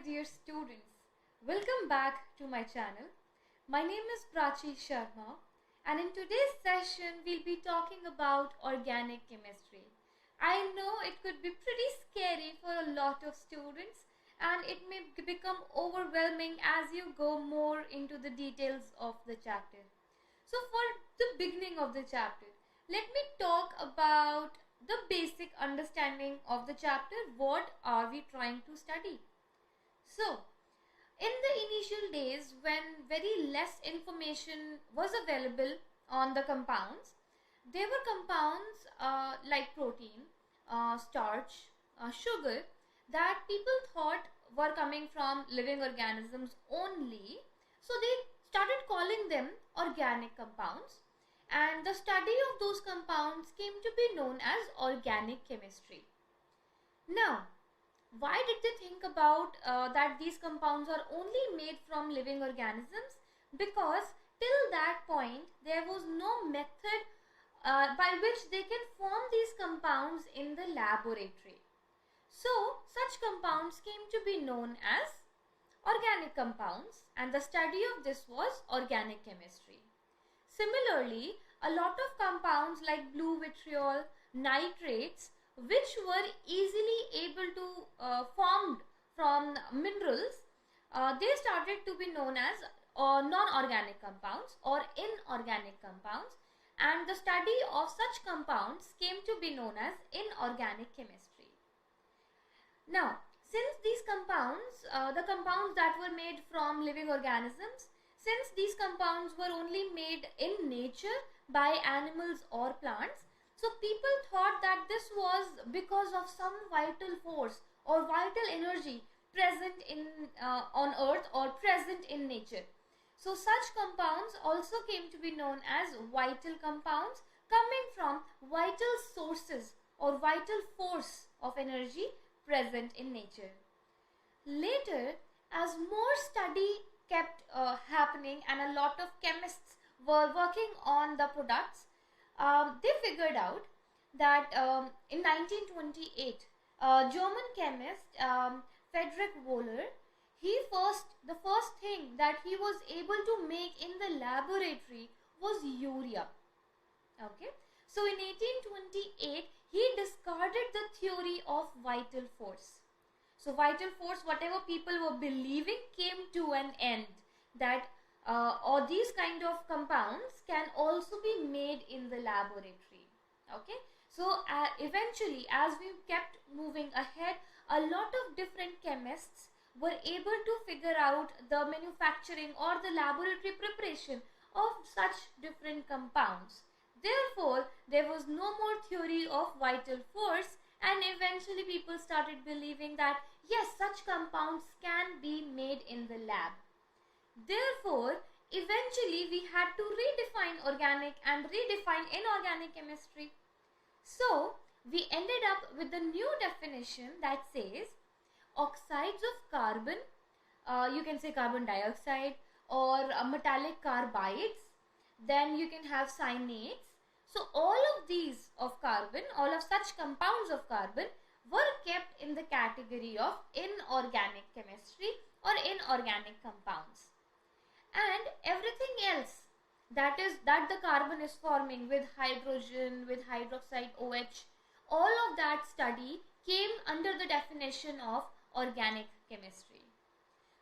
dear students, welcome back to my channel. My name is Prachi Sharma and in today's session we'll be talking about organic chemistry. I know it could be pretty scary for a lot of students and it may become overwhelming as you go more into the details of the chapter. So for the beginning of the chapter, let me talk about the basic understanding of the chapter. What are we trying to study? So, in the initial days when very less information was available on the compounds, there were compounds like protein, starch, sugar that people thought were coming from living organisms only. So they started calling them organic compounds, and the study of those compounds came to be known as organic chemistry. Now, why did they think about that these compounds are only made from living organisms? Because till that point there was no method by which they can form these compounds in the laboratory. So such compounds came to be known as organic compounds, and the study of this was organic chemistry. Similarly, a lot of compounds like blue vitriol, nitrates, which were easily able to formed from minerals, they started to be known as non-organic compounds or inorganic compounds, and the study of such compounds came to be known as inorganic chemistry. Now, since these compounds, the compounds that were made from living organisms, since these compounds were only made in nature by animals or plants, so people thought that this was because of some vital force or vital energy present in on earth or present in nature. So such compounds also came to be known as vital compounds, coming from vital sources or vital force of energy present in nature. Later, as more study kept happening and a lot of chemists were working on the products, they figured out that in 1928, German chemist Friedrich Wöhler, the first thing that he was able to make in the laboratory was urea. Okay, so in 1828 he discarded the theory of vital force. So vital force, whatever people were believing, came to an end, that or these kind of compounds can also be made in the laboratory. Okay, so eventually, as we kept moving ahead, a lot of different chemists were able to figure out the manufacturing or the laboratory preparation of such different compounds. Therefore, there was no more theory of vital force, and eventually people started believing that yes, such compounds can be made in the lab. Therefore, eventually we had to redefine organic and redefine inorganic chemistry. So, we ended up with the new definition that says oxides of carbon, you can say carbon dioxide, or metallic carbides, then you can have cyanates. So, all of these of carbon, all of such compounds of carbon were kept in the category of inorganic chemistry or inorganic compounds. And everything else that the carbon is forming with hydrogen, with hydroxide OH, all of that study came under the definition of organic chemistry.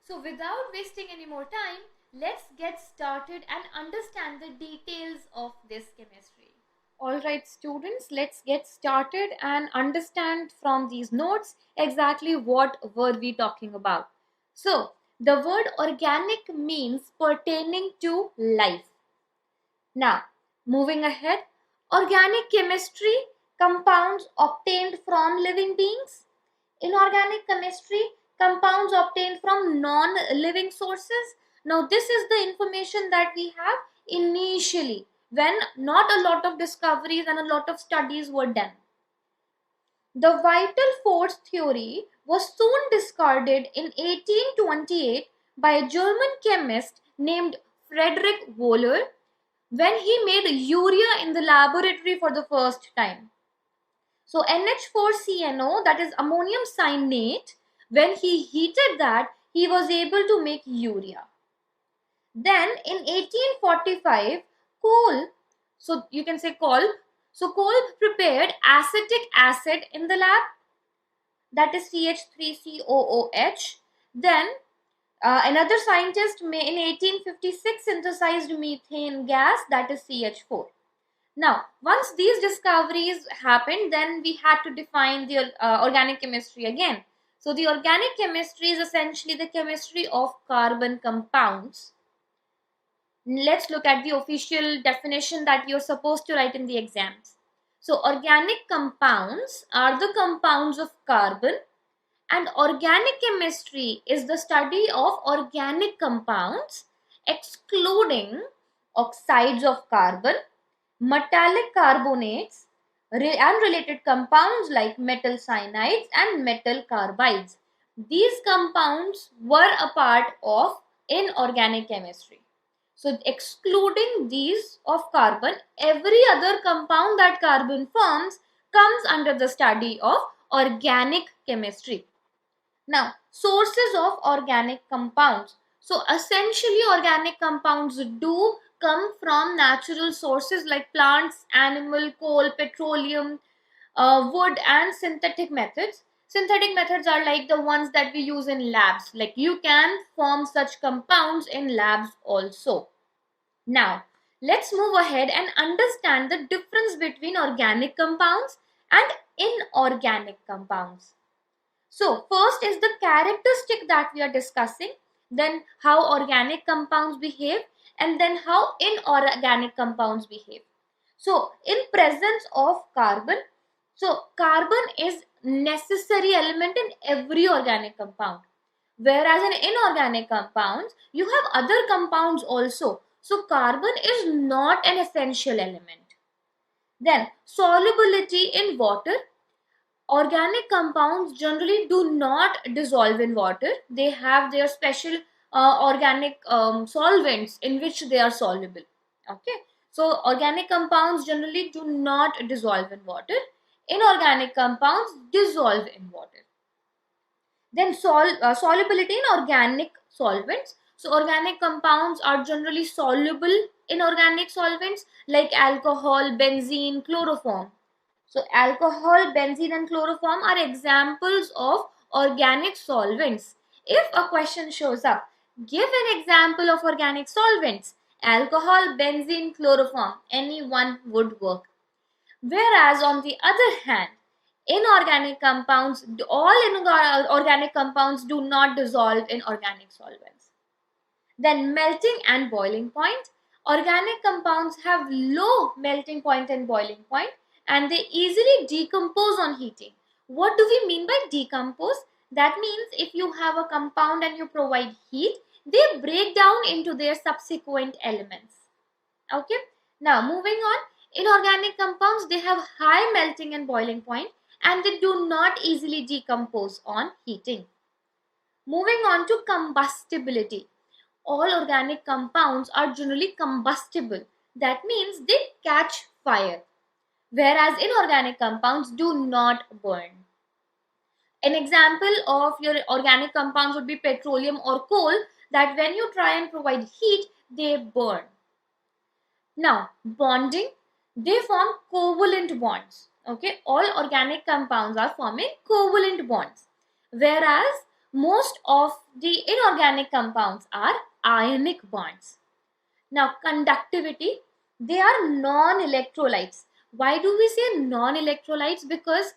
So without wasting any more time, let's get started and understand the details of this chemistry. Alright students, let's get started and understand from these notes exactly what were we talking about. So, the word organic means pertaining to life. Now, moving ahead, organic chemistry, compounds obtained from living beings. Inorganic chemistry, compounds obtained from non-living sources. Now, this is the information that we have initially, when not a lot of discoveries and a lot of studies were done. The vital force theory was soon discarded in 1828 by a German chemist named Friedrich Wöhler when he made urea in the laboratory for the first time. So NH4CNO, that is ammonium cyanate, When he heated that, he was able to make urea. Then in 1845, Kolb, so you can say Kolb, so Kolb prepared acetic acid in the lab, that is CH3COOH. Then another scientist in 1856 synthesized methane gas, that is CH4. Now, once these discoveries happened, then we had to define the organic chemistry again. So the organic chemistry is essentially the chemistry of carbon compounds. Let's look at the official definition that you're supposed to write in the exams. So organic compounds are the compounds of carbon, and organic chemistry is the study of organic compounds excluding oxides of carbon, metallic carbonates, and related compounds like metal cyanides and metal carbides. These compounds were a part of inorganic chemistry. So excluding these of carbon, every other compound that carbon forms comes under the study of organic chemistry. Now, sources of organic compounds. So essentially organic compounds do come from natural sources like plants, animal, coal, petroleum, wood, and synthetic methods. Synthetic methods are like the ones that we use in labs. Like you can form such compounds in labs also. Now, let's move ahead and understand the difference between organic compounds and inorganic compounds. So, first is the characteristic that we are discussing, then how organic compounds behave, and then how inorganic compounds behave. So, in presence of carbon, so carbon is necessary element in every organic compound. Whereas in inorganic compounds, you have other compounds also. So, carbon is not an essential element. Then, solubility in water. Organic compounds generally do not dissolve in water. They have their special organic solvents in which they are soluble. Okay. So organic compounds generally do not dissolve in water. Inorganic compounds dissolve in water. Then solubility in organic solvents. So organic compounds are generally soluble in organic solvents like alcohol, benzene, chloroform. So alcohol, benzene and chloroform are examples of organic solvents. If a question shows up, give an example of organic solvents. Alcohol, benzene, chloroform, any one would work. Whereas on the other hand, inorganic compounds, all organic compounds do not dissolve in organic solvents. Then melting and boiling point. Organic compounds have low melting point and boiling point, and they easily decompose on heating. What do we mean by decompose? That means if you have a compound and you provide heat, they break down into their subsequent elements. Okay. Now moving on, inorganic compounds, they have high melting and boiling point, and they do not easily decompose on heating. Moving on to combustibility. All organic compounds are generally combustible. That means they catch fire. Whereas inorganic compounds do not burn. An example of your organic compounds would be petroleum or coal, that when you try and provide heat, they burn. Now, bonding, they form covalent bonds. Okay, all organic compounds are forming covalent bonds. Whereas most of the inorganic compounds are ionic bonds. Now, conductivity, they are non-electrolytes. Why do we say non-electrolytes? Because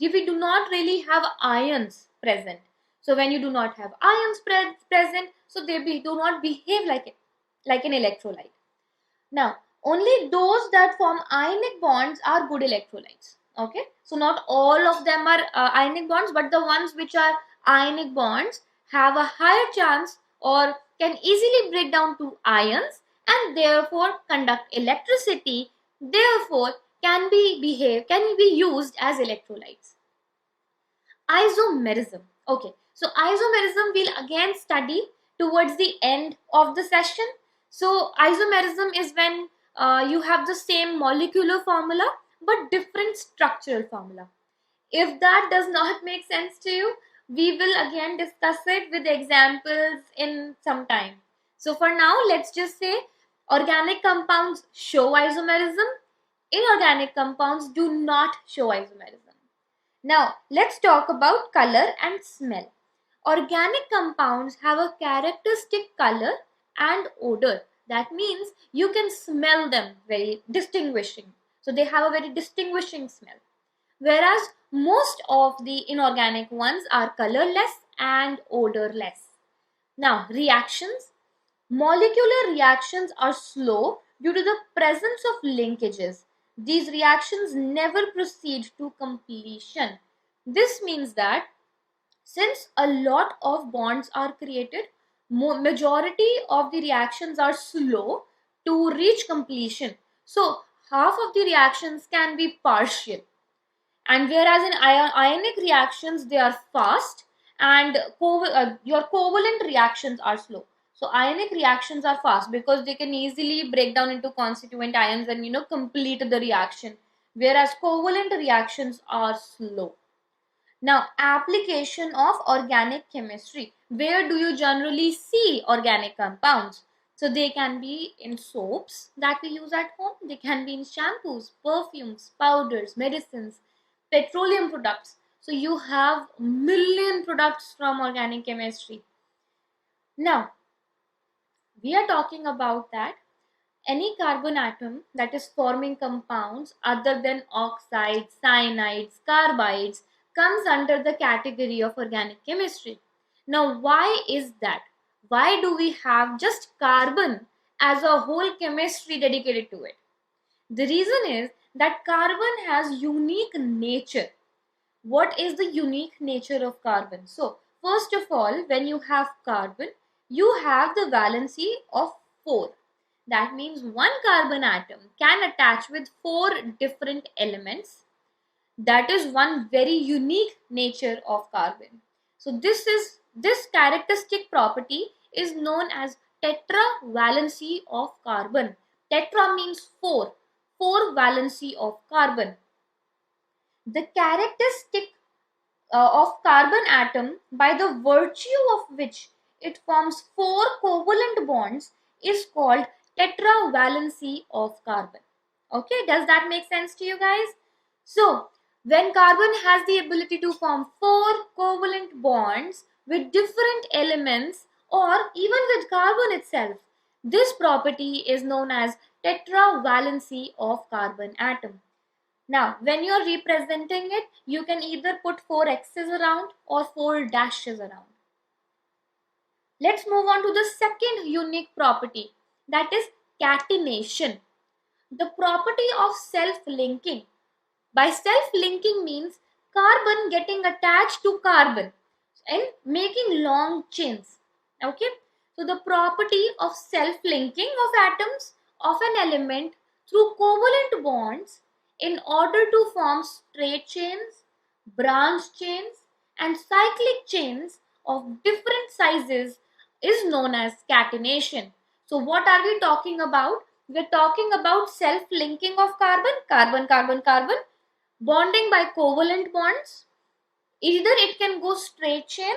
we do not really have ions present. So when you do not have ions present, so they do not behave like an electrolyte. Now, only those that form ionic bonds are good electrolytes. Okay, so not all of them are ionic bonds, but the ones which are ionic bonds have a higher chance or can easily break down to ions and therefore conduct electricity, therefore can be used as electrolytes. Isomerism. Okay, so isomerism we'll again study towards the end of the session. So isomerism is when you have the same molecular formula but different structural formula. If that does not make sense to you, We will again discuss it with examples in some time. So for now, let's just say organic compounds show isomerism. Inorganic compounds do not show isomerism. Now, let's talk about color and smell. Organic compounds have a characteristic color and odor. That means you can smell them very distinguishing. So they have a very distinguishing smell. Whereas most of the inorganic ones are colorless and odorless. Now, reactions. Molecular reactions are slow due to the presence of linkages. These reactions never proceed to completion. This means that since a lot of bonds are created, majority of the reactions are slow to reach completion. So half of the reactions can be partial. And whereas in ionic reactions, they are fast and your covalent reactions are slow. So ionic reactions are fast because they can easily break down into constituent ions and complete the reaction. Whereas covalent reactions are slow. Now, application of organic chemistry. Where do you generally see organic compounds? So they can be in soaps that we use at home. They can be in shampoos, perfumes, powders, medicines, petroleum products. So you have million products from organic chemistry. Now, we are talking about that any carbon atom that is forming compounds other than oxides, cyanides, carbides comes under the category of organic chemistry. Now, why is that? Why do we have just carbon as a whole chemistry dedicated to it? The reason is that carbon has unique nature. What is the unique nature of carbon? So, first of all, when you have carbon, you have the valency of 4. That means one carbon atom can attach with 4 different elements. That is one very unique nature of carbon. So this characteristic property is known as tetravalency of carbon. Tetra means 4. 4 valency of carbon. The characteristic of carbon atom by the virtue of which it forms 4 covalent bonds is called tetravalency of carbon. Okay, does that make sense to you guys? So, when carbon has the ability to form 4 covalent bonds with different elements or even with carbon itself, this property is known as tetravalency of carbon atom. Now, when you are representing it, you can either put 4 x's around or 4 dashes around. Let's move on to the second unique property, that is catenation. The property of self-linking. By self-linking means carbon getting attached to carbon and making long chains. Okay, so the property of self-linking of atoms of an element through covalent bonds in order to form straight chains, branch chains, and cyclic chains of different sizes is known as catenation. So what are we talking about? We're talking about self-linking of carbon, carbon, carbon, carbon, bonding by covalent bonds. Either it can go straight chain,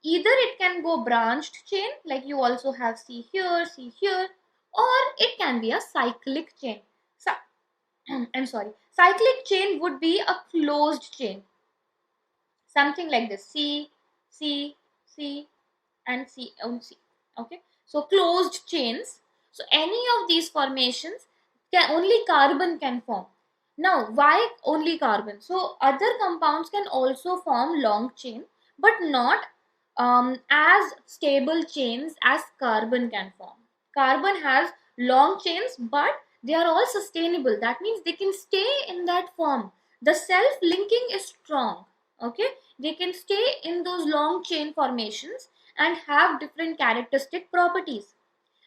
either it can go branched chain, like you also have see here, or it can be a cyclic chain. So, I'm sorry, cyclic chain would be a closed chain. Something like this, C, C, C, and C, and C. Okay, so closed chains. So any of these formations only carbon can form. Now, why only carbon? So other compounds can also form long chain, but not as stable chains as carbon can form. Carbon has long chains, but they are all sustainable. That means they can stay in that form. The self-linking is strong. Okay, they can stay in those long chain formations and have different characteristic properties.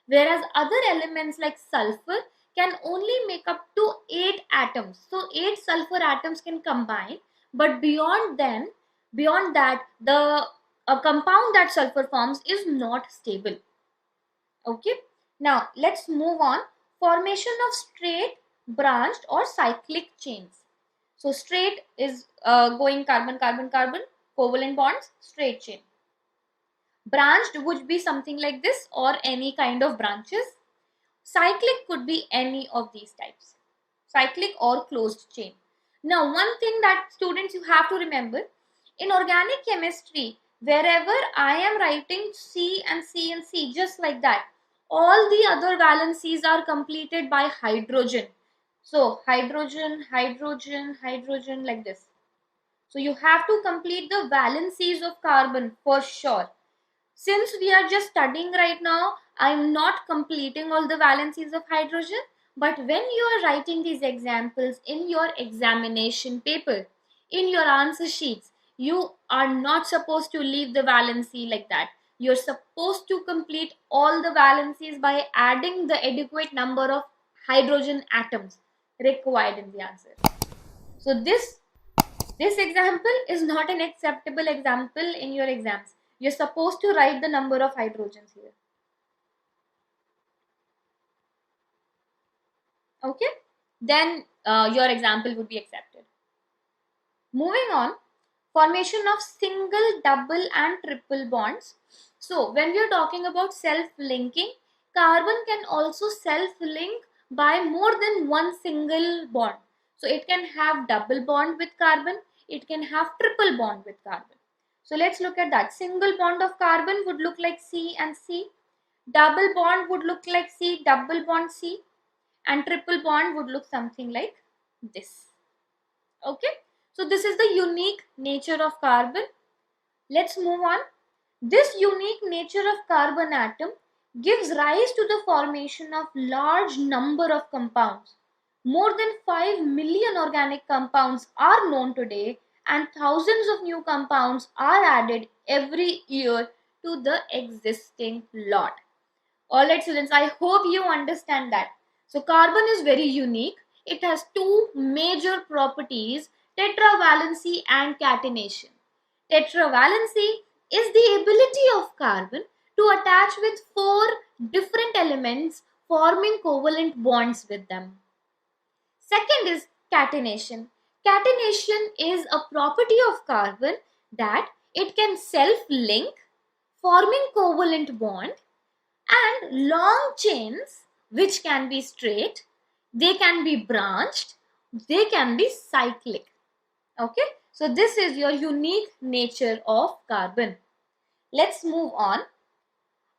Whereas other elements like sulfur can only make up to 8 atoms. So 8 sulfur atoms can combine, but beyond that, the compound that sulfur forms is not stable. Okay, now let's move on. Formation of straight, branched or cyclic chains. So straight is going carbon, carbon, carbon. Covalent bonds, straight chain. Branched would be something like this or any kind of branches. Cyclic could be any of these types. Cyclic or closed chain. Now, one thing that students you have to remember, in organic chemistry, wherever I am writing C and C and C just like that, all the other valencies are completed by hydrogen. So, hydrogen, hydrogen, hydrogen like this. So, you have to complete the valencies of carbon for sure. Since we are just studying right now, I'm not completing all the valencies of hydrogen. But when you are writing these examples in your examination paper, in your answer sheets, you are not supposed to leave the valency like that. You're supposed to complete all the valencies by adding the adequate number of hydrogen atoms required in the answer. So this example is not an acceptable example in your exams. You're supposed to write the number of hydrogens here. Okay, then your example would be accepted. Moving on, formation of single, double and triple bonds. So when we are talking about self-linking, carbon can also self-link by more than one single bond. So it can have double bond with carbon, it can have triple bond with carbon. So let's look at that. Single bond of carbon would look like C and C. Double bond would look like C, double bond C. And triple bond would look something like this. Okay. So this is the unique nature of carbon. Let's move on. This unique nature of carbon atom gives rise to the formation of large number of compounds. More than 5 million organic compounds are known today and thousands of new compounds are added every year to the existing lot. Alright students, I hope you understand that. So carbon is very unique. It has two major properties, tetravalency and catenation. Tetravalency is the ability of carbon to attach with 4 different elements forming covalent bonds with them. Second is catenation. Catenation is a property of carbon that it can self-link, forming covalent bond, and long chains which can be straight, they can be branched, they can be cyclic. Okay, so this is your unique nature of carbon. Let's move on.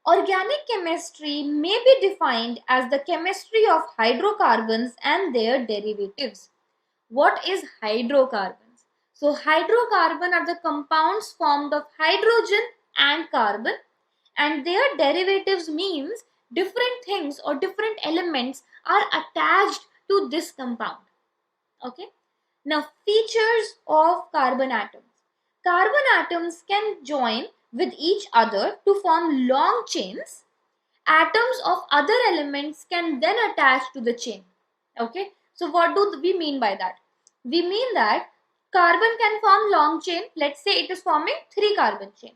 Organic chemistry may be defined as the chemistry of hydrocarbons and their derivatives. What is hydrocarbons? So hydrocarbon are the compounds formed of hydrogen and carbon, and their derivatives means different things or different elements are attached to this compound. Okay. Now features of carbon atoms. Carbon atoms can join with each other to form long chains. Atoms of other elements can then attach to the chain. Okay. So what do we mean by that? We mean that carbon can form long chain. Let's say it is forming 3 carbon chain.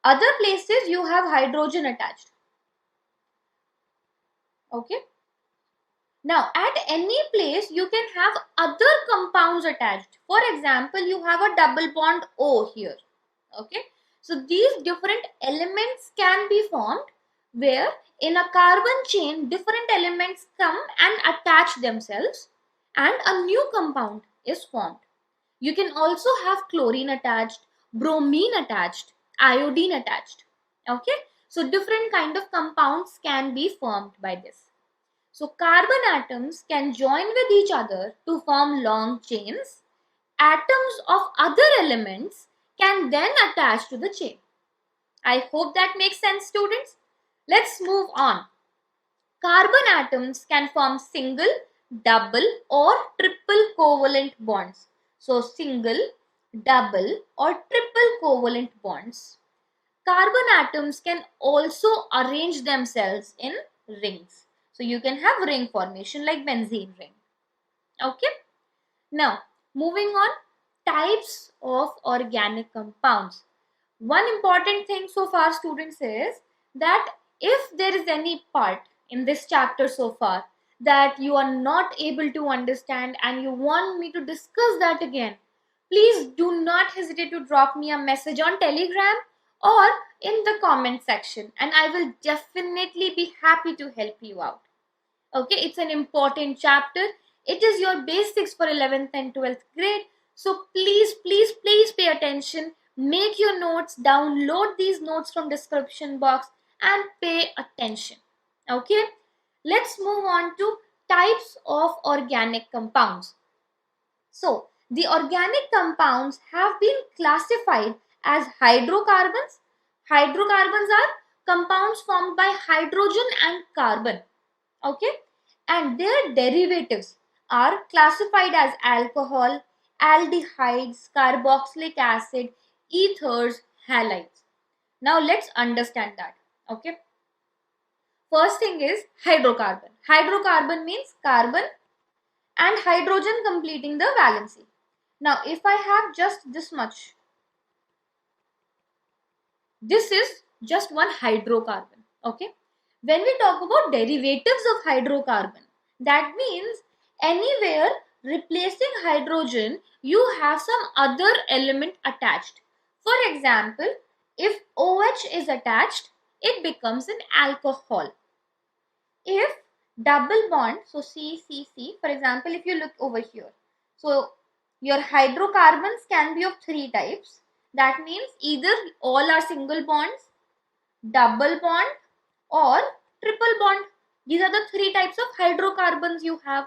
Other places you have hydrogen attached. Okay. Now at any place you can have other compounds attached. For example, you have a double bond O here. Okay. So these different elements can be formed where in a carbon chain different elements come and attach themselves and a new compound is formed. You can also have chlorine attached, bromine attached, iodine attached. Okay. So different kind of compounds can be formed by this. So carbon atoms can join with each other to form long chains. Atoms of other elements can then attach to the chain. I hope that makes sense, students. Let's move on. Carbon atoms can form single, double or triple covalent bonds. So single, double or triple covalent bonds. Carbon atoms can also arrange themselves in rings. So you can have ring formation like benzene ring. Okay. Now moving on, types of organic compounds. One important thing so far, students, is that if there is any part in this chapter so far that you are not able to understand and you want me to discuss that again, please do not hesitate to drop me a message on Telegram or in the comment section, and I will definitely be happy to help you out. Okay, it's an important chapter. It is your basics for 11th and 12th grade. So please pay attention. Make your notes, download these notes from description box and pay attention. Okay, let's move on to types of organic compounds. So the organic compounds have been classified as hydrocarbons. Hydrocarbons are compounds formed by hydrogen and carbon. Okay, and their derivatives are classified as alcohol, aldehydes, carboxylic acid, ethers, halides. Now let's understand that. Okay, first thing is hydrocarbon. Hydrocarbon means carbon and hydrogen completing the valency. Now if I have just this much, this is just one hydrocarbon. Okay, when we talk about derivatives of hydrocarbon, that means anywhere replacing hydrogen you have some other element attached. For example, if OH is attached, it becomes an alcohol. If double bond, so CCC, for example, if you look over here, so your hydrocarbons can be of three types. That means either all are single bonds, double bond, or triple bond. These are the three types of hydrocarbons you have,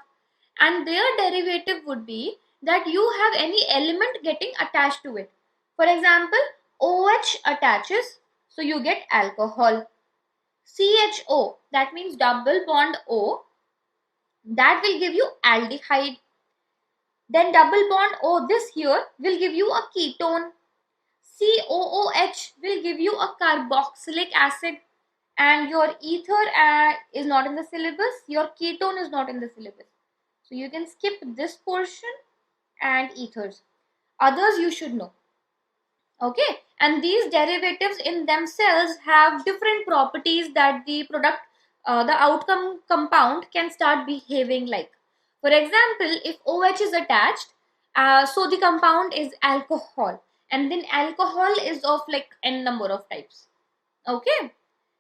and their derivative would be that you have any element getting attached to it. For example, OH attaches, so you get alcohol. CHO, that means double bond O, that will give you aldehyde. Then double bond O, this here will give you a ketone. COOH will give you a carboxylic acid. And your ether is not in the syllabus, your ketone is not in the syllabus. So you can skip this portion and ethers. Others you should know. Okay, and these derivatives in themselves have different properties that the product, the outcome compound can start behaving like. For example, if OH is attached, so the compound is alcohol, and then alcohol is of like n number of types. Okay,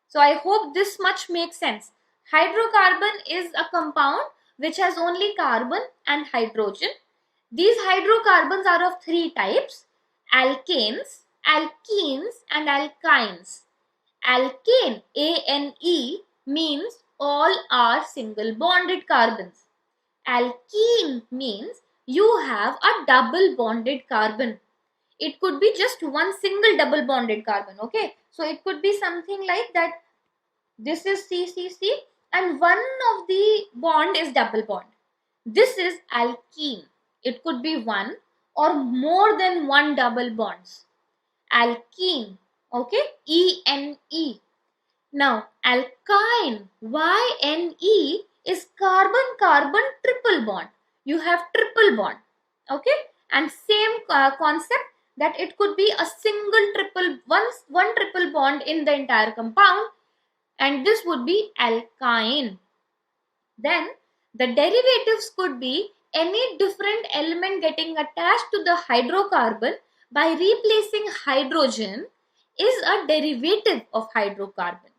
so I hope this much makes sense. Hydrocarbon is a compound which has only carbon and hydrogen. These hydrocarbons are of three types: alkanes, alkenes, and alkynes. Alkane, A-N-E, means all are single bonded carbons. Alkene means you have a double bonded carbon. It could be just one single double bonded carbon. Okay, so it could be something like that. This is CCC and one of the bond is double bond. This is alkene. It could be one or more than one double bonds. Alkene. Okay, E-N-E. Now alkyne, Y-N-E, is carbon-carbon triple bond. You have triple bond. Okay, and same concept, that it could be a single triple, one triple bond in the entire compound, and this would be alkyne. Then the derivatives could be any different element getting attached to the hydrocarbon by replacing hydrogen is a derivative of hydrocarbon.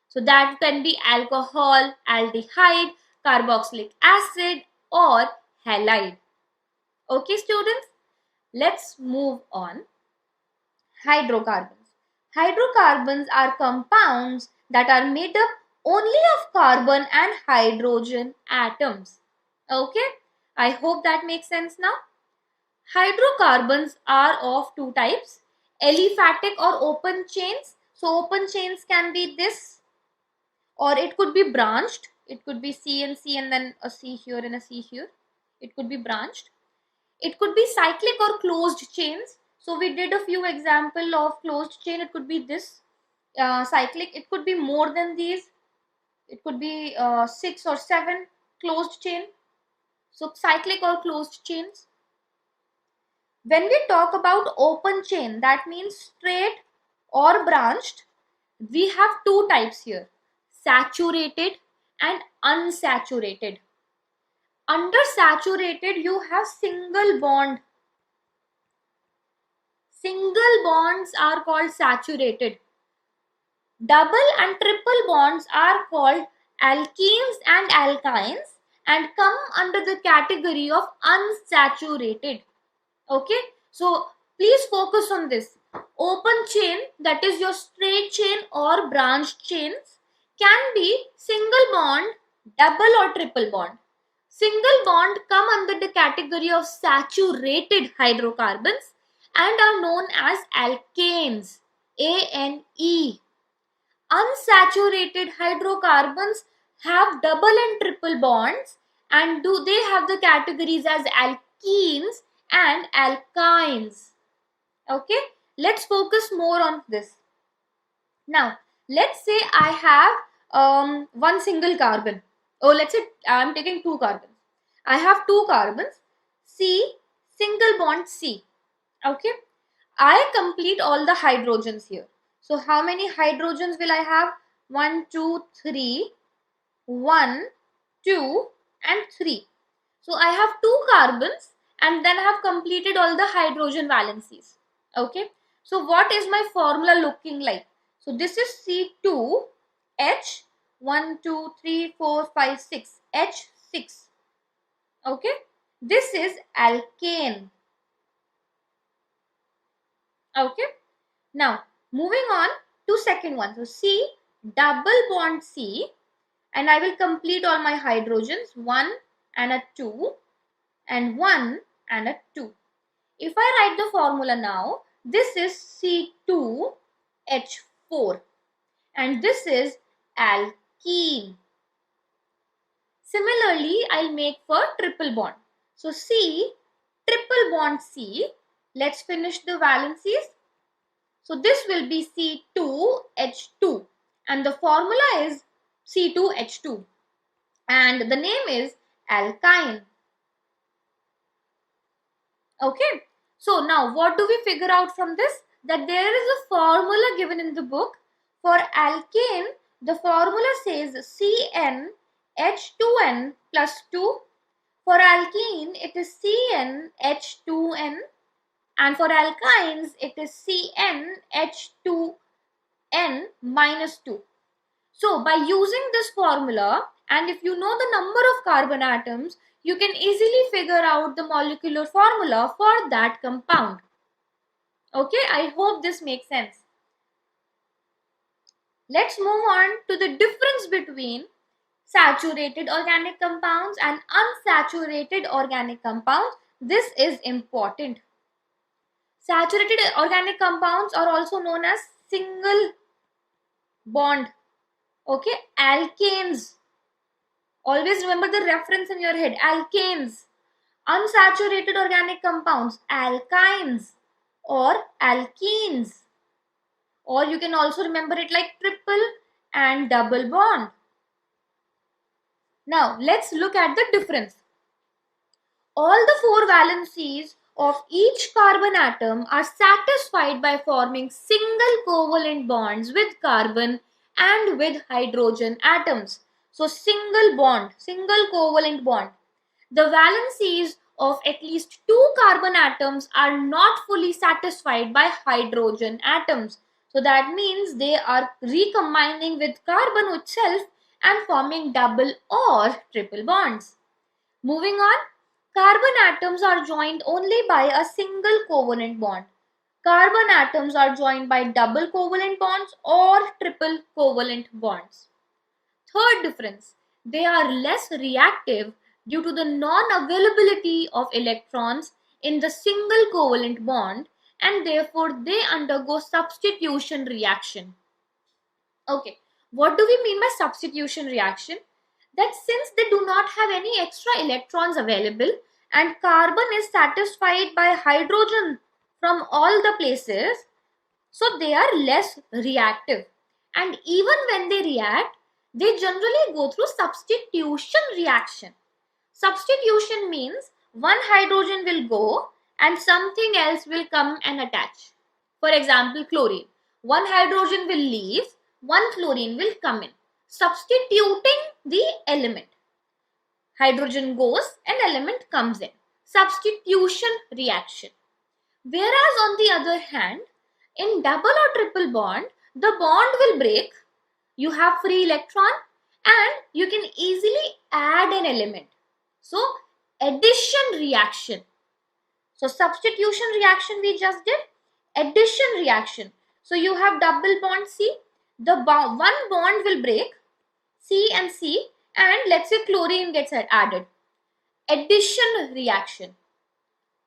So that can be alcohol, aldehyde, carboxylic acid, or halide. Okay, students, let's move on. Hydrocarbons. Hydrocarbons are compounds that are made up only of carbon and hydrogen atoms. Okay, I hope that makes sense now. Hydrocarbons are of two types: aliphatic or open chains. So open chains can be this, or it could be branched. It could be C and C and then a C here and a C here. It could be branched. It could be cyclic or closed chains. So we did a few examples of closed chain. It could be this cyclic. It could be more than these. It could be 6 or 7 closed chain. So cyclic or closed chains. When we talk about open chain, that means straight or branched, we have two types here: saturated and unsaturated. Under saturated, you have single bond. Single bonds are called saturated. Double and triple bonds are called alkenes and alkynes and come under the category of unsaturated. Okay, so please focus on this. Open chain, that is your straight chain or branched chains, can be single bond, double or triple bond. Single bond come under the category of saturated hydrocarbons and are known as alkanes. ANE. Unsaturated hydrocarbons have double and triple bonds and they have the categories as alkenes and alkynes. Okay, let's focus more on this. Now, let's say I have one single carbon. Oh, let's say I'm taking two carbons. I have two carbons, C, single bond C. Okay, I complete all the hydrogens here. So how many hydrogens will I have? 1, 2, 3, 1, 2 and 3. So I have two carbons and then I have completed all the hydrogen valencies. Okay. So what is my formula looking like? So this is C2H 1, 2, 3, 4, 5, 6 H6. Okay. This is alkane. Okay. Now moving on to second one. So C double bond C and I will complete all my hydrogens 1 and a 2 and 1 and a 2. If I write the formula now, this is C2H4 and this is alkene. Similarly, I'll make for triple bond. So C triple bond C. Let's finish the valencies. So this will be C2H2 and the formula is C2H2 and the name is alkyne. Okay, so now what do we figure out from this? That there is a formula given in the book. For alkane, the formula says CnH2n plus 2. For alkene, it is CnH2n. And for alkynes, it is CnH2n minus 2. So by using this formula, and if you know the number of carbon atoms, you can easily figure out the molecular formula for that compound. Okay, I hope this makes sense. Let's move on to the difference between saturated organic compounds and unsaturated organic compounds. This is important. Saturated organic compounds are also known as single bond. Okay, alkanes. Always remember the reference in your head. Alkanes. Unsaturated organic compounds, alkynes or alkenes. Or you can also remember it like triple and double bond. Now let's look at the difference. All the four valencies of each carbon atom are satisfied by forming single covalent bonds with carbon and with hydrogen atoms. So single bond, single covalent bond. The valencies of at least two carbon atoms are not fully satisfied by hydrogen atoms. So that means they are recombining with carbon itself and forming double or triple bonds. Moving on, carbon atoms are joined only by a single covalent bond. Carbon atoms are joined by double covalent bonds or triple covalent bonds. Third difference, they are less reactive due to the non-availability of electrons in the single covalent bond and therefore they undergo substitution reaction. Okay, what do we mean by substitution reaction? That since they do not have any extra electrons available and carbon is satisfied by hydrogen from all the places, so they are less reactive. And even when they react, they generally go through substitution reaction. Substitution means one hydrogen will go and something else will come and attach. For example, chlorine. One hydrogen will leave, one chlorine will come in, substituting the element. Hydrogen goes, an element comes in. Substitution reaction. Whereas on the other hand, in double or triple bond, the bond will break, you have free electron, and you can easily add an element. So addition reaction. So substitution reaction we just did, addition reaction. So you have double bond C, one bond will break, C and C, and let's say chlorine gets added. Addition reaction.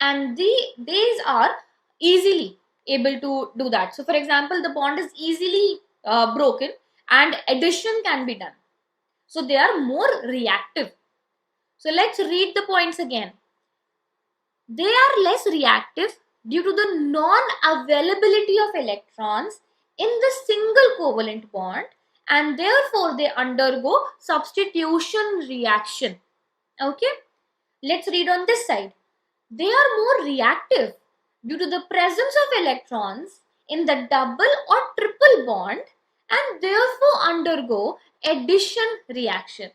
And these are easily able to do that. So for example, the bond is easily broken and addition can be done. So they are more reactive. So let's read the points again. They are less reactive due to the non-availability of electrons in the single covalent bond, and therefore they undergo substitution reaction. Okay, let's read on this side. They are more reactive due to the presence of electrons in the double or triple bond, and therefore undergo addition reaction.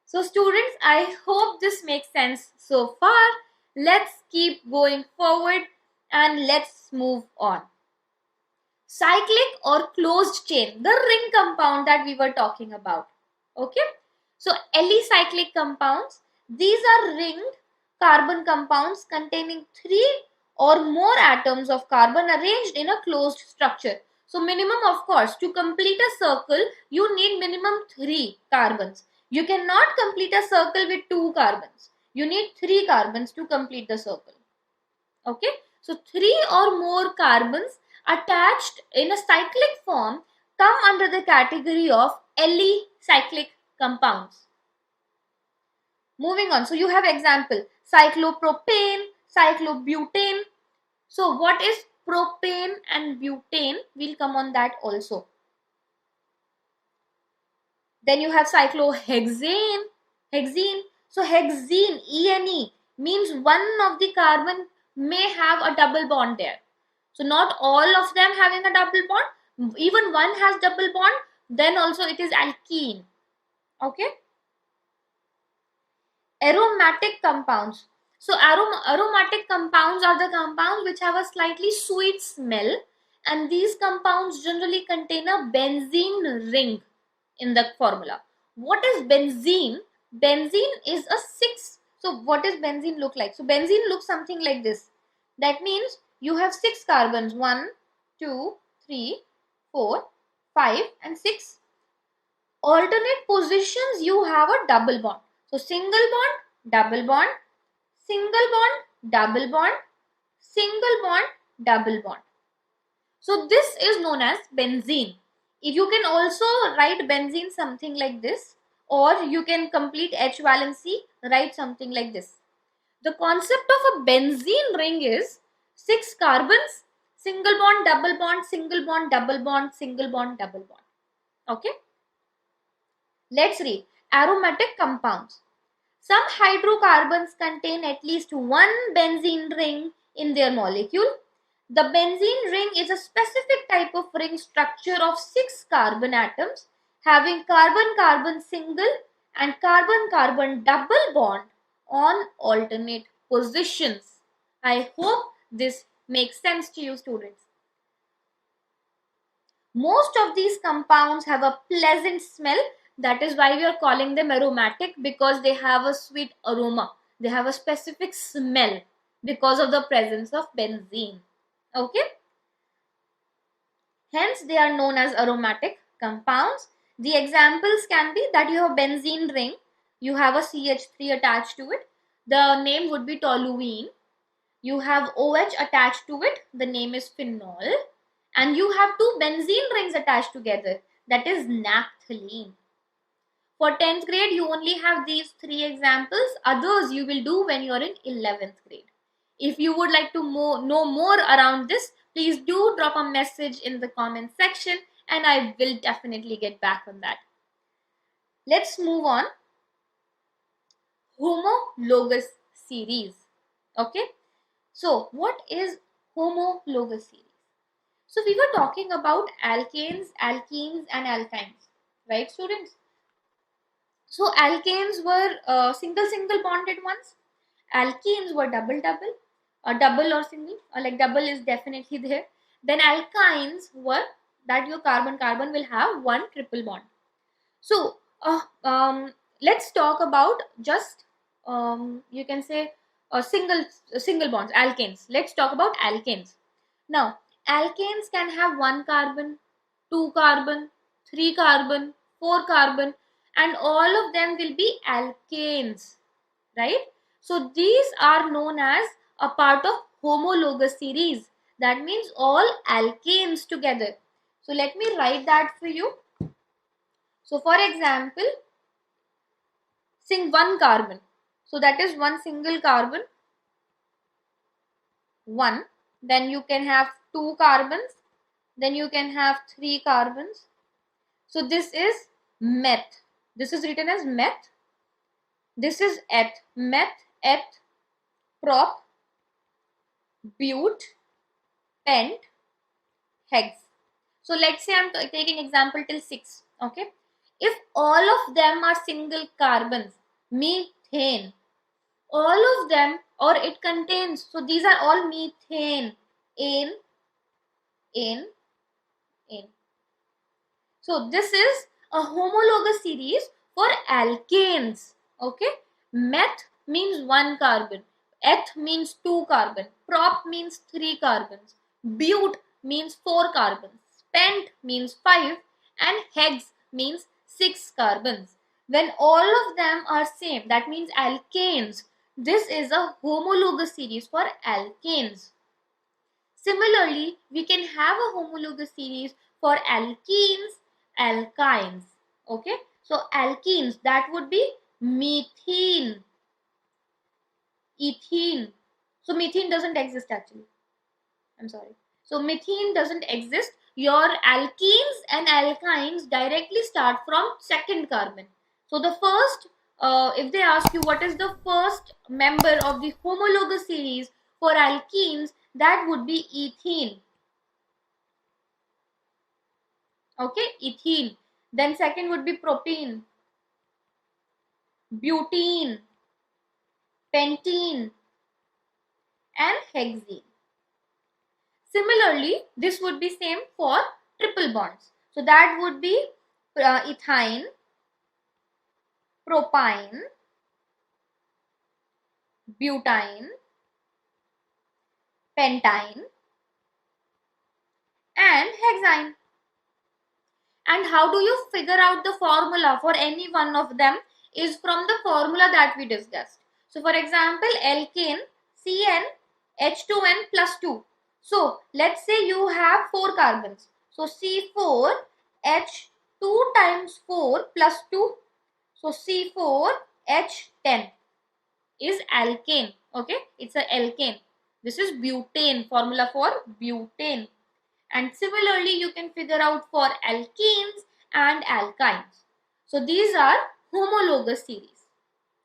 So students, I hope this makes sense so far. Let's keep going forward and let's move on. Cyclic or closed chain, the ring compound that we were talking about. Okay, so alicyclic compounds, these are ringed carbon compounds containing 3 or more atoms of carbon arranged in a closed structure. So minimum, of course, to complete a circle, you need minimum 3 carbons. You cannot complete a circle with 2 carbons. You need 3 carbons to complete the circle. Okay, so 3 or more carbons attached in a cyclic form come under the category of alicyclic compounds. Moving on, so you have example cyclopropane, cyclobutane. So what is propane and butane? We'll come on that also. Then you have cyclohexane, hexene. So hexene, ENE, means one of the carbon may have a double bond there. So not all of them having a double bond, even one has double bond, then also it is alkene. Okay. Aromatic compounds. So aromatic compounds are the compounds which have a slightly sweet smell, and these compounds generally contain a benzene ring in the formula. What is benzene? Benzene is a 6. So what does benzene look like? So benzene looks something like this. That means you have 6 carbons, 1, 2, 3, 4, 5 and 6. Alternate positions you have a double bond. So single bond, double bond, single bond, double bond, single bond, double bond. So this is known as benzene. If you can also write benzene something like this, or you can complete H valency, write something like this. The concept of a benzene ring is 6 carbons, single bond, double bond, single bond, double bond, single bond, double bond. Okay. Let's read aromatic compounds. Some hydrocarbons contain at least one benzene ring in their molecule. The benzene ring is a specific type of ring structure of 6 carbon atoms having carbon-carbon single and carbon-carbon double bond on alternate positions. I hope this makes sense to you students. Most of these compounds have a pleasant smell. That is why we are calling them aromatic, because they have a sweet aroma. They have a specific smell because of the presence of benzene. Okay. Hence, they are known as aromatic compounds. The examples can be that you have benzene ring. You have a CH3 attached to it. The name would be toluene. You have OH attached to it. The name is phenol. And you have 2 benzene rings attached together. That is naphthalene. For 10th grade, you only have these 3 examples. Others you will do when you are in 11th grade. If you would like to know more around this, please do drop a message in the comment section and I will definitely get back on that. Let's move on. Homologous series. Okay. So what is homologous series? So we were talking about alkanes, alkenes and alkynes. Right, students? So alkanes were single bonded ones. Alkenes were double. a double or single, or like double is definitely there. Then alkynes were that your carbon will have one triple bond. So let's talk about just you can say single bonds, alkanes. Let's talk about alkanes. Now alkanes can have one carbon, two carbon, three carbon, four carbon, and all of them will be alkanes, right? So these are known as a part of homologous series. That means all alkanes together. So let me write that for you. So for example, one carbon. So that is one single carbon, one. Then you can have two carbons. Then you can have three carbons. So this is meth. This is written as meth. This is eth. Meth, eth, prop, bute, pent, hex. So let's say I'm taking example till 6. Okay. If all of them are single carbons, methane, all of them, or it contains, so these are all methane, ane. So this is a homologous series for alkanes. Okay, meth means one carbon, eth means two carbon, prop means three carbons, bute means four carbons, pent means five, and hex means six carbons. When all of them are same, that means alkanes. This is a homologous series for alkanes. Similarly, we can have a homologous series for alkenes, alkynes. Okay, so alkenes, that would be methane, ethene. So methane doesn't exist actually. I'm sorry. So methane doesn't exist. Your alkenes and alkynes directly start from second carbon. So the first, if they ask you what is the first member of the homologous series for alkenes, that would be ethene. Okay, ethene. Then second would be propene, butene, pentene, and hexene. Similarly, this would be same for triple bonds. So that would be ethyne, propyne, butyne, pentyne, and hexyne. And how do you figure out the formula for any one of them is from the formula that we discussed. So for example, alkane CN H2N plus 2. So let's say you have 4 carbons. So C4H2 times 4 plus 2. So C4H10 is alkane. Okay, it's a alkane. This is butane, formula for butane. And similarly, you can figure out for alkenes and alkynes. So these are homologous series.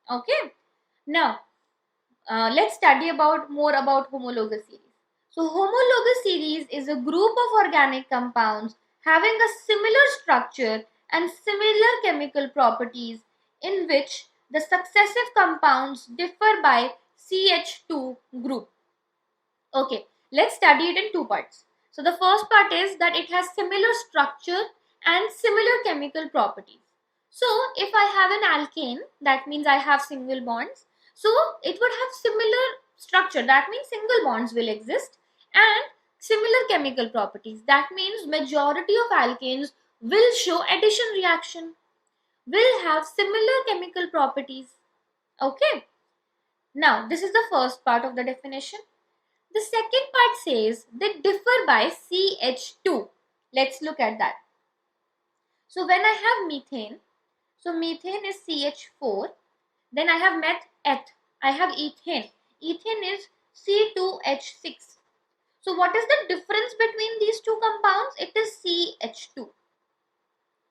Okay. Now, let's study more about homologous series. So homologous series is a group of organic compounds having a similar structure and similar chemical properties in which the successive compounds differ by CH2 group. Okay, let's study it in two parts. So the first part is that it has similar structure and similar chemical properties. So if I have an alkane, that means I have single bonds. So it would have similar structure. That means single bonds will exist and similar chemical properties. That means majority of alkanes will show addition reaction, will have similar chemical properties. Okay. Now this is the first part of the definition. The second part says they differ by CH2. Let's look at that. So when I have methane, so methane is CH4. Then I have eth. I have ethane. Ethane is C2H6. So what is the difference between these two compounds? It is CH2.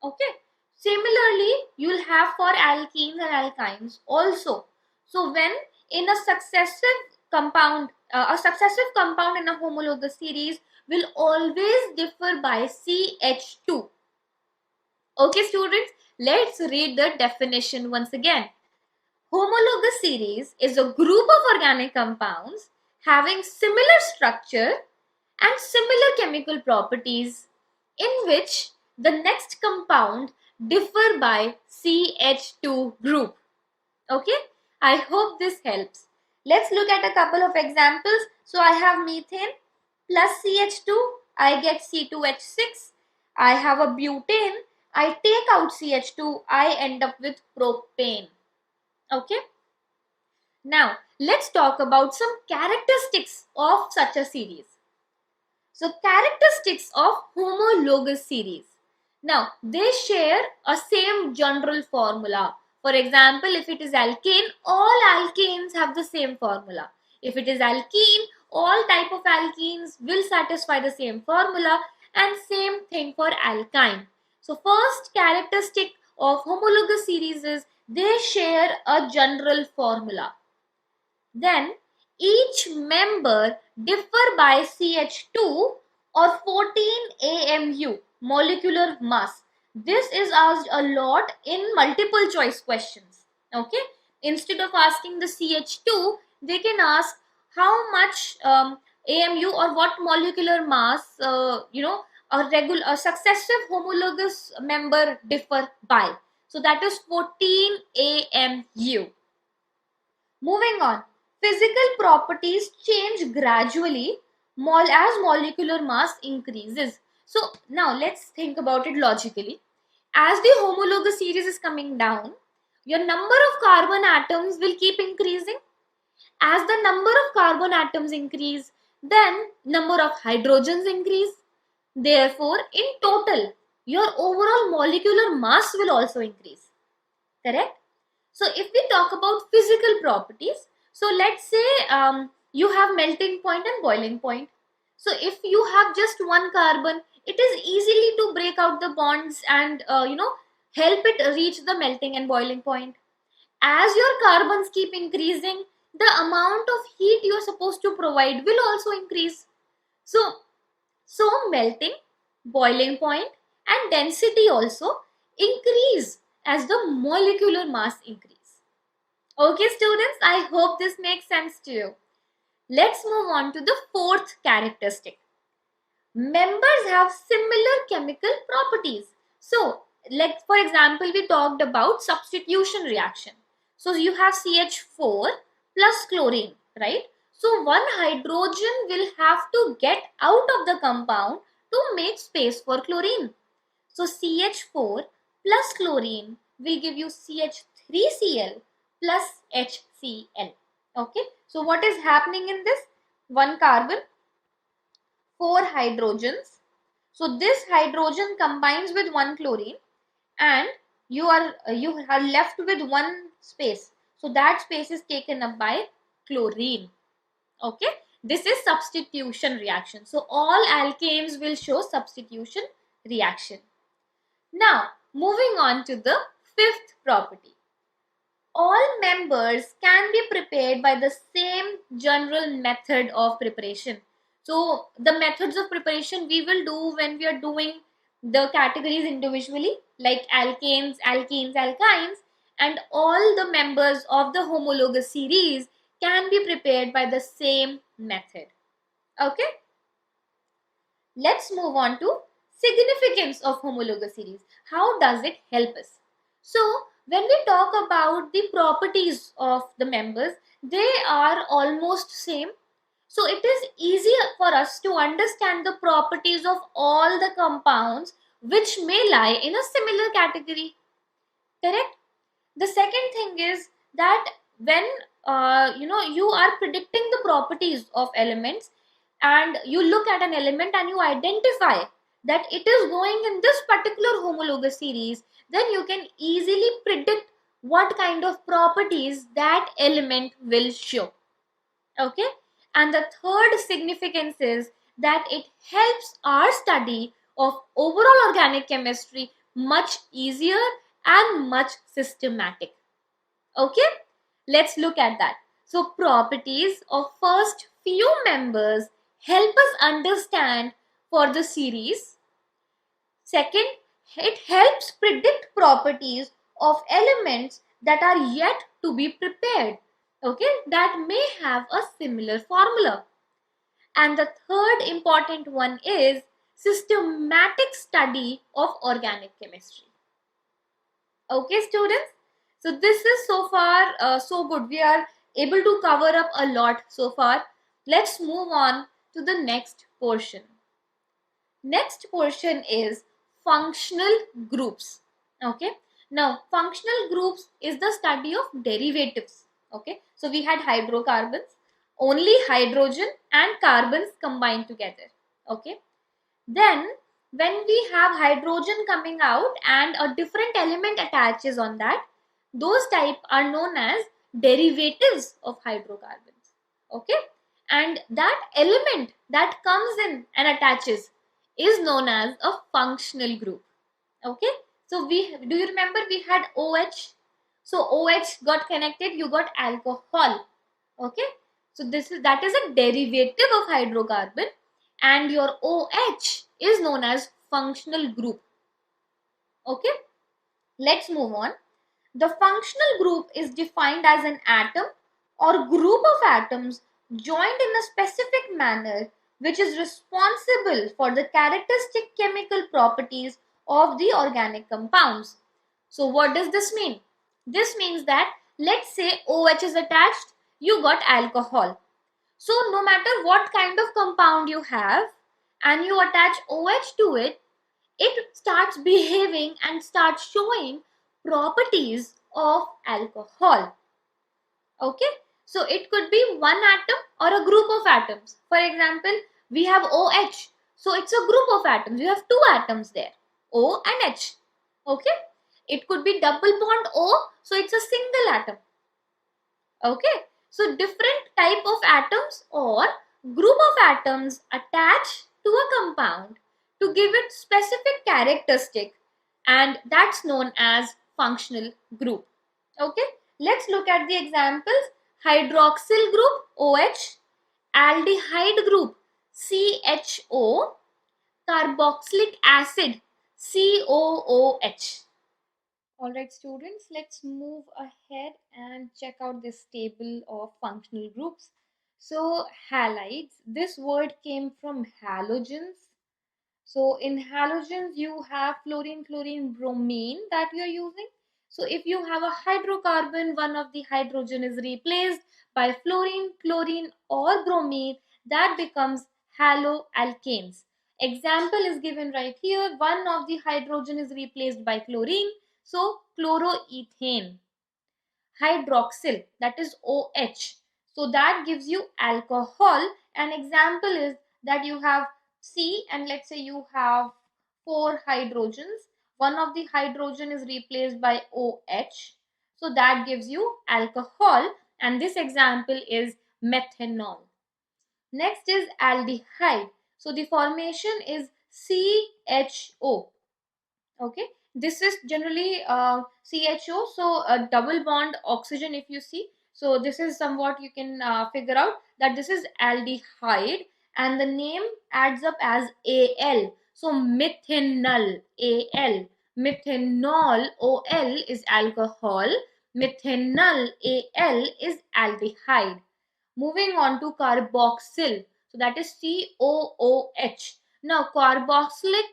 Okay. Similarly, you will have for alkenes and alkynes also. So when in a successive compound in a homologous series will always differ by CH2. Okay students, let's read the definition once again. Homologous series is a group of organic compounds having similar structure and similar chemical properties in which the next compound differ by CH2 group. Okay, I hope this helps. Let's look at a couple of examples. So I have methane plus CH2, I get C2H6. I have a butane, I take out CH2, I end up with propane. Okay. Now, let's talk about some characteristics of such a series. So, characteristics of homologous series. Now, they share a same general formula. For example, if it is alkane, all alkanes have the same formula. If it is alkene, all type of alkenes will satisfy the same formula, and same thing for alkyne. So, first characteristic of homologous series is they share a general formula. Then each member differ by CH2 or 14 AMU molecular mass. This is asked a lot in multiple choice questions. Okay, instead of asking the CH2, they can ask how much AMU or what molecular mass a successive homologous member differ by. So that is 14 AMU. Moving on, physical properties change gradually as molecular mass increases. So now let's think about it logically. As the homologous series is coming down, your number of carbon atoms will keep increasing. As the number of carbon atoms increase, then number of hydrogens increase. Therefore, in total, your overall molecular mass will also increase. Correct? So if we talk about physical properties, so let's say you have melting point and boiling point. So if you have just one carbon, it is easily to break out the bonds and help it reach the melting and boiling point. As your carbons keep increasing, the amount of heat you are supposed to provide will also increase. So melting, boiling point and density also increase as the molecular mass increase. Okay students, I hope this makes sense to you. Let's move on to the fourth characteristic. Members have similar chemical properties. So, for example, we talked about substitution reaction. So, you have CH4 plus chlorine, right? So, one hydrogen will have to get out of the compound to make space for chlorine. So, CH4 plus chlorine will give you CH3Cl plus HCl. Okay. So, what is happening in this? One carbon, 4 hydrogens. So this hydrogen combines with one chlorine and you are left with one space. So that space is taken up by chlorine. Okay. This is substitution reaction. So all alkanes will show substitution reaction. Now moving on to the fifth property. All members can be prepared by the same general method of preparation. So the methods of preparation we will do when we are doing the categories individually, like alkanes, alkenes, alkynes, and all the members of the homologous series can be prepared by the same method. Okay. Let's move on to significance of homologous series. How does it help us? So when we talk about the properties of the members, they are almost same. So it is easier for us to understand the properties of all the compounds which may lie in a similar category. Correct? The second thing is that when you are predicting the properties of elements and you look at an element and you identify that it is going in this particular homologous series, then you can easily predict what kind of properties that element will show. Okay. And the third significance is that it helps our study of overall organic chemistry much easier and much systematic. Okay, let's look at that. So properties of first few members help us understand for the series. Second, it helps predict properties of elements that are yet to be prepared. okay, that may have a similar formula. And the third important one is systematic study of organic chemistry. Okay, students. So this is so far so good. We are able to cover up a lot so far. Let's move on to the next portion. Next portion is functional groups. Okay. Now, functional groups is the study of derivatives. Okay. So we had hydrocarbons, only hydrogen and carbons combined together. Okay. Then when we have hydrogen coming out and a different element attaches on that, those type are known as derivatives of hydrocarbons. Okay. And that element that comes in and attaches is known as a functional group. Okay. So do you remember we had OH? So OH got connected, you got alcohol. Okay. So that is a derivative of hydrocarbon, and your OH is known as functional group. Okay. Let's move on. The functional group is defined as an atom or group of atoms joined in a specific manner which is responsible for the characteristic chemical properties of the organic compounds. So what does this mean? This means that let's say OH is attached, you got alcohol. So no matter what kind of compound you have and you attach OH to it, it starts behaving and starts showing properties of alcohol. Okay, so it could be one atom or a group of atoms. For example, we have OH, so it's a group of atoms. You have two atoms there, O and H. Okay, it could be double bond O, so it's a single atom. Okay, so different type of atoms or group of atoms attach to a compound to give it specific characteristic, and that's known as functional group. Okay, let's look at the examples. Hydroxyl group OH, aldehyde group CHO, carboxylic acid COOH. Alright students, let's move ahead and check out this table of functional groups. So halides, this word came from halogens. So in halogens you have fluorine, chlorine, bromine that you are using. So if you have a hydrocarbon, one of the hydrogen is replaced by fluorine, chlorine or bromine, that becomes haloalkanes. Example is given right here. One of the hydrogen is replaced by chlorine, so chloroethane. Hydroxyl, that is OH, so that gives you alcohol. An example is that you have C and let's say you have 4 hydrogens. One of the hydrogen is replaced by OH, so that gives you alcohol, and this example is methanol. Next is aldehyde. So the formation is CHO. Okay, this is generally CHO, so a double bond oxygen if you see. So this is somewhat you can figure out that this is aldehyde, and the name adds up as Al. So methanol, Al. Methanol, OL is alcohol. Methanol, Al is aldehyde. Moving on to carboxyl, so that is COOH. Now carboxylic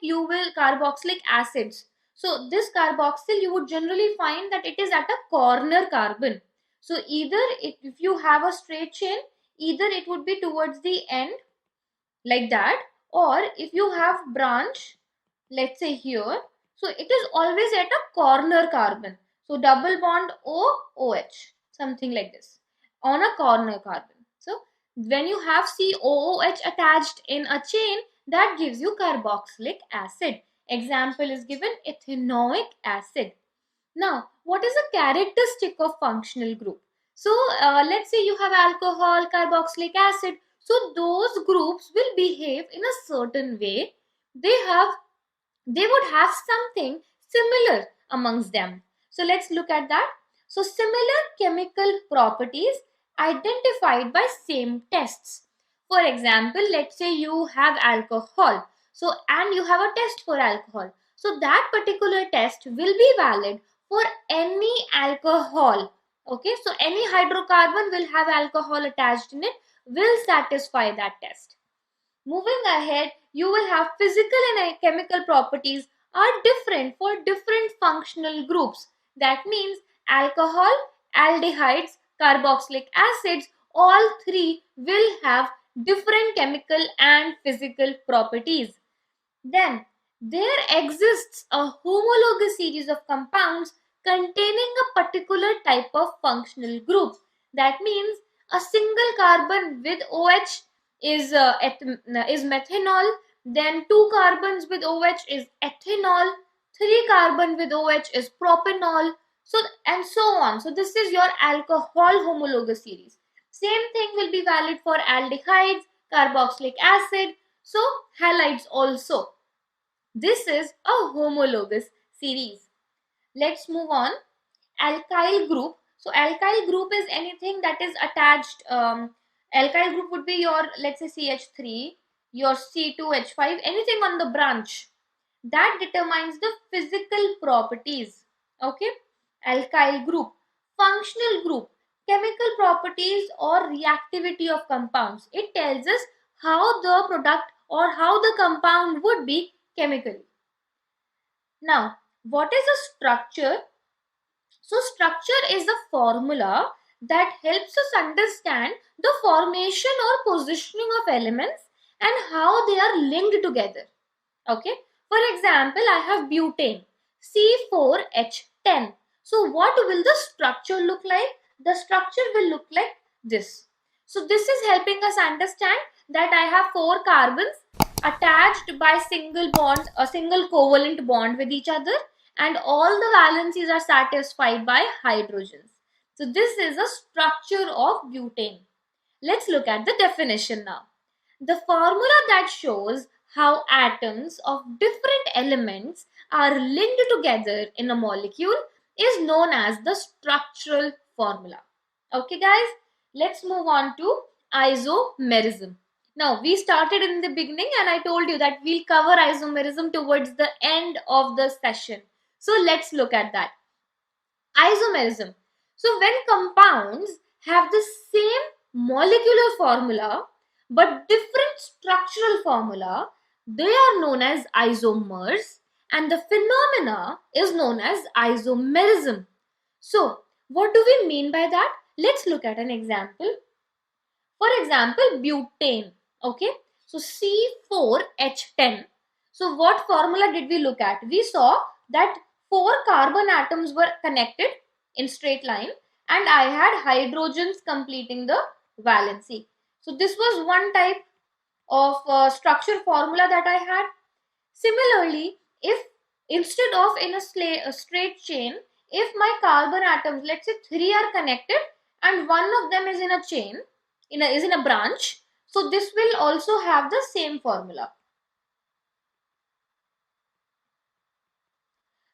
acids. So this carboxyl you would generally find that it is at a corner carbon. So either if you have a straight chain, either it would be towards the end like that, or if you have branch, let's say here, so it is always at a corner carbon. So double bond OOH, something like this, on a corner carbon. So when you have COOH attached in a chain, that gives you carboxylic acid. Example is given, ethanoic acid. Now, what is a characteristic of functional group? So let's say you have alcohol, carboxylic acid. So those groups will behave in a certain way. They would have something similar amongst them. So let's look at that. So similar chemical properties identified by same tests. For example, let's say you have alcohol. So and you have a test for alcohol. So that particular test will be valid for any alcohol Okay, so any hydrocarbon will have alcohol attached in it, will satisfy that test. Moving ahead, you will have physical and chemical properties are different for different functional groups. That means alcohol, aldehydes, carboxylic acids, all three will have different chemical and physical properties. Then there exists a homologous series of compounds containing a particular type of functional group. That means a single carbon with OH is methanol, then two carbons with OH is ethanol, three carbon with OH is propanol, so and so on. So this is your alcohol homologous series. Same thing will be valid for aldehydes, carboxylic acid, so halides also. This is a homologous series. Let's move on. Alkyl group. So alkyl group is anything that is attached. Alkyl group would be your, let's say, CH3, your C2H5, anything on the branch. That determines the physical properties. Okay. Alkyl group. Functional group. Chemical properties or reactivity of compounds. It tells us how the product or how the compound would be chemically. Now, what is a structure? So, structure is a formula that helps us understand the formation or positioning of elements and how they are linked together. Okay. For example, I have butane, C4H10. So, what will the structure look like? The structure will look like this. So, this is helping us understand that I have four carbons attached by single bonds, a single covalent bond with each other, and all the valencies are satisfied by hydrogens. So this is a structure of butane. Let's look at the definition now. The formula that shows how atoms of different elements are linked together in a molecule is known as the structural formula. Okay guys, let's move on to isomerism. Now, we started in the beginning and I told you that we'll cover isomerism towards the end of the session. So, let's look at that. Isomerism. So, when compounds have the same molecular formula but different structural formula, they are known as isomers and the phenomena is known as isomerism. So, what do we mean by that? Let's look at an example. For example, butane. Okay, so C4H10. So what formula did we look at? We saw that four carbon atoms were connected in straight line and I had hydrogens completing the valency. So this was one type of structure formula that I had. Similarly, if instead of in a straight chain, if my carbon atoms, let's say three are connected and one of them is in a chain, is in a branch, so this will also have the same formula.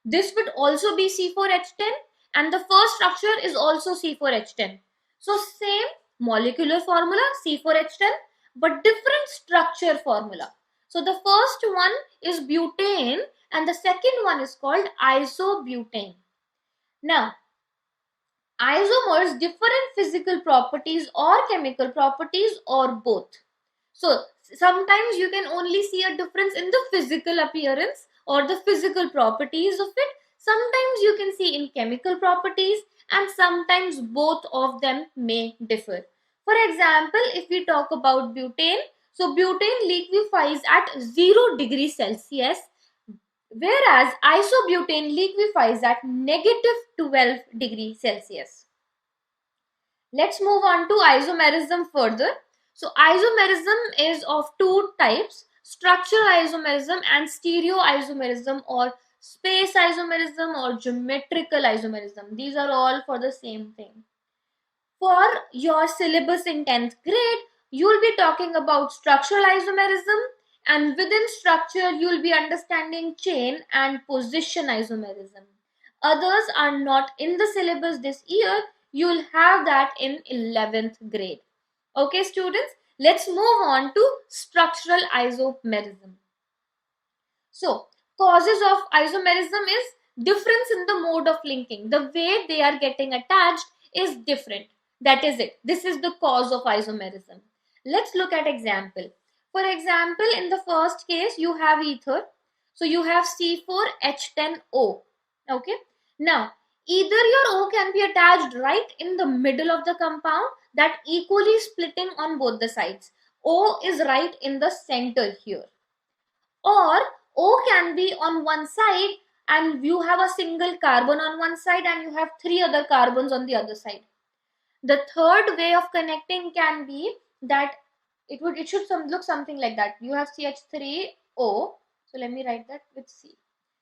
This would also be C4H10 and the first structure is also C4H10. So same molecular formula C4H10 but different structure formula. So the first one is butane and the second one is called isobutane. Now, isomers differ in physical properties or chemical properties or both. So sometimes you can only see a difference in the physical appearance or the physical properties of it. Sometimes you can see in chemical properties and sometimes both of them may differ. For example, if we talk about butane, so butane liquefies at 0 degrees Celsius whereas isobutane liquefies at negative 12 degrees Celsius. Let's move on to isomerism further. So isomerism is of two types, structural isomerism and stereoisomerism or space isomerism or geometrical isomerism. These are all for the same thing. For your syllabus in 10th grade, you will be talking about structural isomerism and within structure you will be understanding chain and position isomerism. Others are not in the syllabus this year. You will have that in 11th grade. Okay students, let's move on to structural isomerism. So, causes of isomerism is difference in the mode of linking. The way they are getting attached is different. That is it. This is the cause of isomerism. Let's look at example. For example, in the first case, you have ether. So you have C4H10O. Okay. Now, either your O can be attached right in the middle of the compound, that equally splitting on both the sides. O is right in the center here. Or O can be on one side and you have a single carbon on one side and you have 3 other carbons on the other side. The third way of connecting can be that it should look something like that. You have CH3O. So let me write that with C.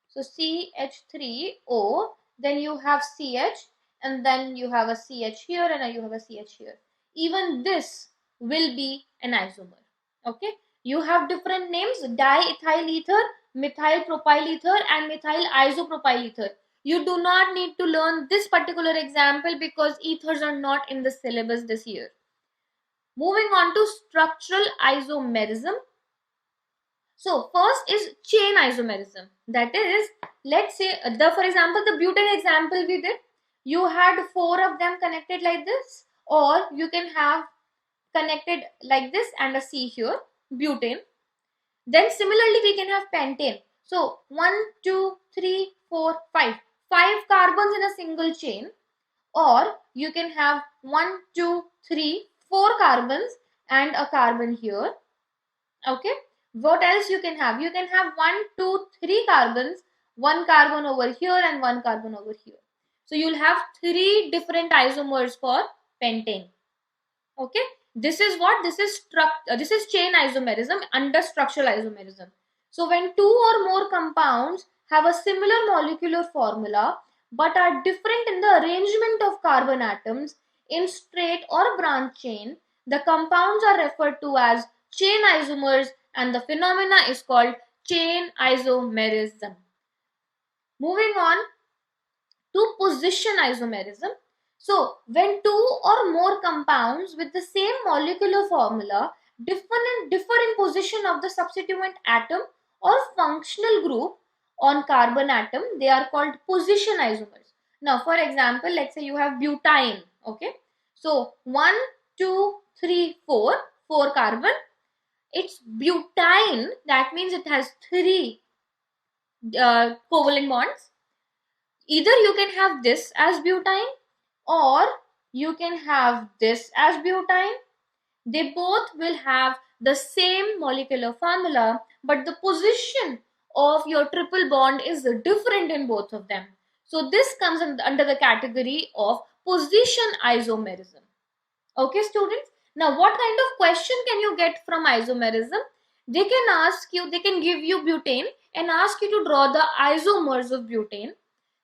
So CH3O, then you have CH, and then you have a CH here, and you have a CH here. Even this will be an isomer. Okay. You have different names: diethyl ether, methyl propyl ether, and methyl isopropyl ether. You do not need to learn this particular example because ethers are not in the syllabus this year. Moving on to structural isomerism. So first is chain isomerism. That is, let's say, for example, the butane example we did, you had 4 of them connected like this, or you can have connected like this and a C here, butane. Then similarly, we can have pentane. So 1, 2, 3, 4, 5. 5 carbons in a single chain. Or you can have 1, 2, 3, 4 carbons and a carbon here. Okay. What else you can have? You can have 1, 2, 3 carbons, 1 carbon over here and 1 carbon over here. So you'll have 3 different isomers for pentane. Okay. This is what? This is chain isomerism under structural isomerism. So when 2 or more compounds have a similar molecular formula but are different in the arrangement of carbon atoms in straight or branch chain, the compounds are referred to as chain isomers and the phenomena is called chain isomerism. Moving on to position isomerism. So when 2 or more compounds with the same molecular formula differ in position of the substituent atom or functional group on carbon atom, they are called position isomers. Now for example, let's say you have butane. Okay, so 1, 2, 3, 4 carbon. It's butane, that means it has 3 covalent bonds. Either you can have this as butane or you can have this as butane. They both will have the same molecular formula, but the position of your triple bond is different in both of them. So this comes under the category of position isomerism. Okay, students. Now, what kind of question can you get from isomerism? They can give you butane and ask you to draw the isomers of butane.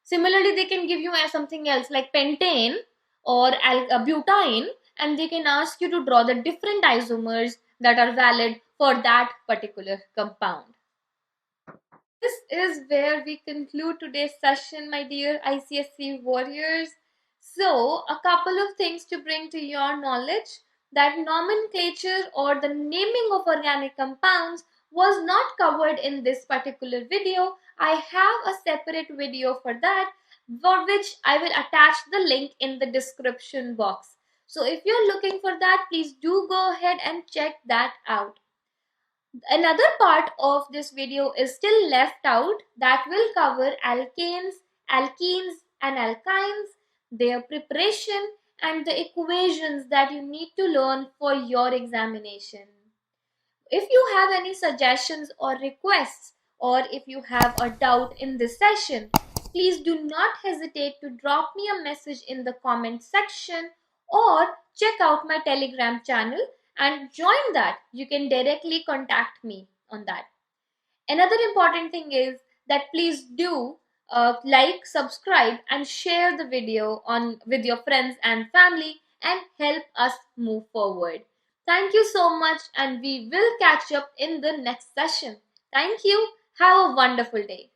Similarly, they can give you something else like pentane or butane, and they can ask you to draw the different isomers that are valid for that particular compound. This is where we conclude today's session, my dear ICSE warriors. So, a couple of things to bring to your knowledge: that nomenclature or the naming of organic compounds was not covered in this particular video. I have a separate video for that, for which I will attach the link in the description box. So if you're looking for that, please do go ahead and check that out. Another part of this video is still left out, that will cover alkanes, alkenes and alkynes, their preparation and the equations that you need to learn for your examination. If you have any suggestions or requests, or if you have a doubt in this session, please do not hesitate to drop me a message in the comment section or check out my Telegram channel and join that. You can directly contact me on that. Another important thing is that please do like, subscribe and share the video with your friends and family and help us move forward. Thank you so much, and we will catch up in the next session. Thank you. Have a wonderful day.